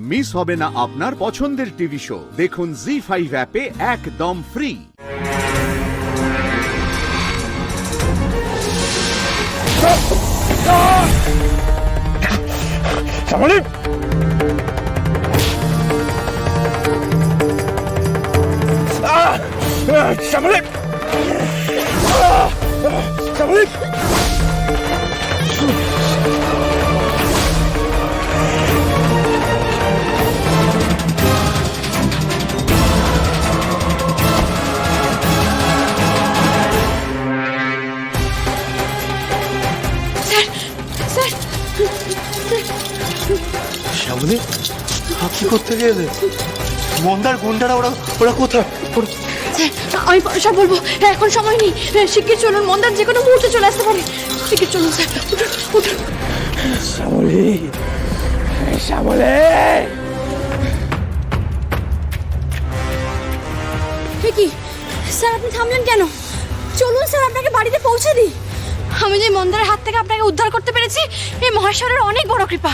Miss হবে না আপনার পছন্দের টিভি শো। দেখুন জি5 অ্যাপে একদম ফ্রি। শ্যামলী, শ্যামলী, শ্যামলী, শ্যামলী, আপনি করতে গেলে মন্দার গুন্ডারা ওরা ওরা কোথায়? আমি পরে সব বলবো, এখন সময় নেই। শিগগির চলুন, মন্দার যে কোনো মুহূর্তে চলে আসতে পারে। শিগগির চলুন স্যার, উঠুন উঠুন। শ্যামলী, শ্যামলী, কি স্যার, আপনি থামলেন কেন? চলুন স্যার, আপনাকে বাড়িতে পৌঁছে দিই। আমি যে মন্দারের হাত থেকে আপনাকে উদ্ধার করতে পেরেছি, এই মহেশ্বরের অনেক বড় কৃপা।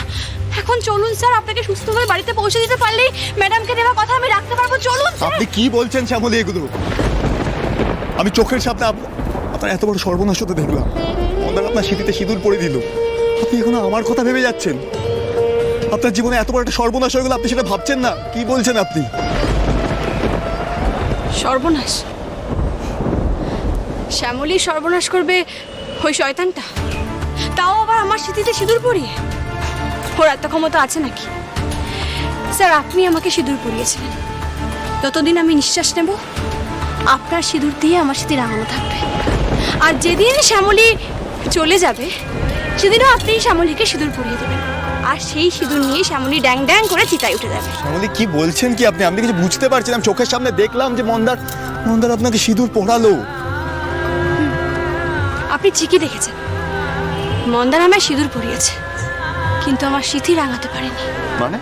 এখন চলুন স্যার, আপনাকে সুস্থভাবে বাড়িতে পৌঁছে দিতে পারলেই ম্যাডামকে দেওয়া কথা আমি রাখতে পারবো। চলুন স্যার। আপনি কি বলছেন শ্যামলী এগুলো? আমি চোখের সামনে আপনার এত বড় সর্বনাশ হতে দেখলাম। মন্দার আপনার স্মৃতিতে সিঁদুর পরে দিল, আপনি এখনো আমার কথা ভেবে যাচ্ছেন? আপনার জীবনে এত বড় একটা সর্বনাশ হয়ে গেল, আপনি সেটা ভাবছেন না? কি বলছেন আপনি? সর্বনাশ? শ্যামলী সর্বনাশ করবে ওই শয়তানটা, তাও আবার আমার স্মৃতিতে সিঁদুর পরিয়ে? ওর এত ক্ষমতা আছে নাকি? স্যার, আপনি আমাকে সিঁদুর পরিয়েছিলেন। যতদিন আমি নিঃশ্বাস নেব, আপনার সিঁদুর দিয়ে আমার স্মৃতি রাঙানো থাকবে। আর যেদিন শ্যামলী চলে যাবে, সেদিনও আপনি শ্যামলীকে সিঁদুর পরিয়ে দেবেন। আর সেই সিঁদুর নিয়ে শ্যামলী ড্যাং ড্যাং করে চিতায় উঠে যাবে। শ্যামলী, কি বলছেন কি আপনি? আমি কিছু বুঝতে পারছি না। আমি চোখের সামনে দেখলাম যে মন্দার আপনাকে সিঁদুর পরালো। আপনি ঠিকই দেখেছেন, মন্দার আমায় সিঁদুর পরিয়েছে, কিন্তু আমার স্মৃতি রাঙাতে পারেনি। মানে?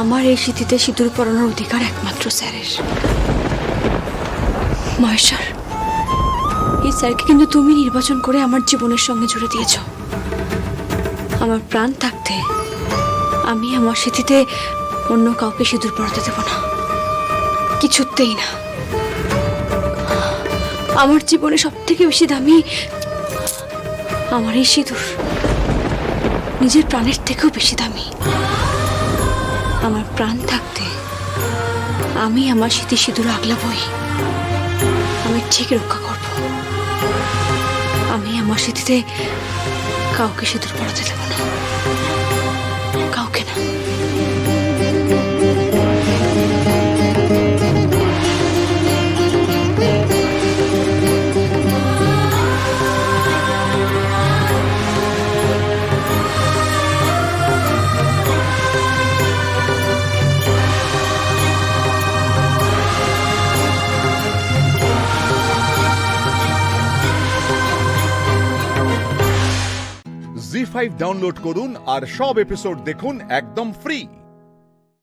আমার এই স্মৃতিতে সিঁদুর পরানোর অধিকার একমাত্র স্যারের। মহেশ্বর, এই স্যারকে কিন্তু তুমি নির্বাচন করে আমার জীবনের সঙ্গে জুড়ে দিয়েছ। আমার প্রাণ থাকতে আমি আমার স্মৃতিতে অন্য কাউকে সিঁদুর পরাতে দেব না, কিছুতেই না। আমার জীবনে সব থেকে বেশি দামি আমার এই সিঁদুর, নিজের প্রাণের থেকেও বেশি দামি। আমার প্রাণ থাকতে আমি আমার স্মৃতি সিঁদুর আগলাবই, আমি ঠিক রক্ষা করব। আমি আমার স্মৃতিতে কাউকে সিঁদুর পরাতে দেব না, কাউকে না। জি5 ডাউনলোড করুন আর সব এপিসোড দেখুন একদম ফ্রি।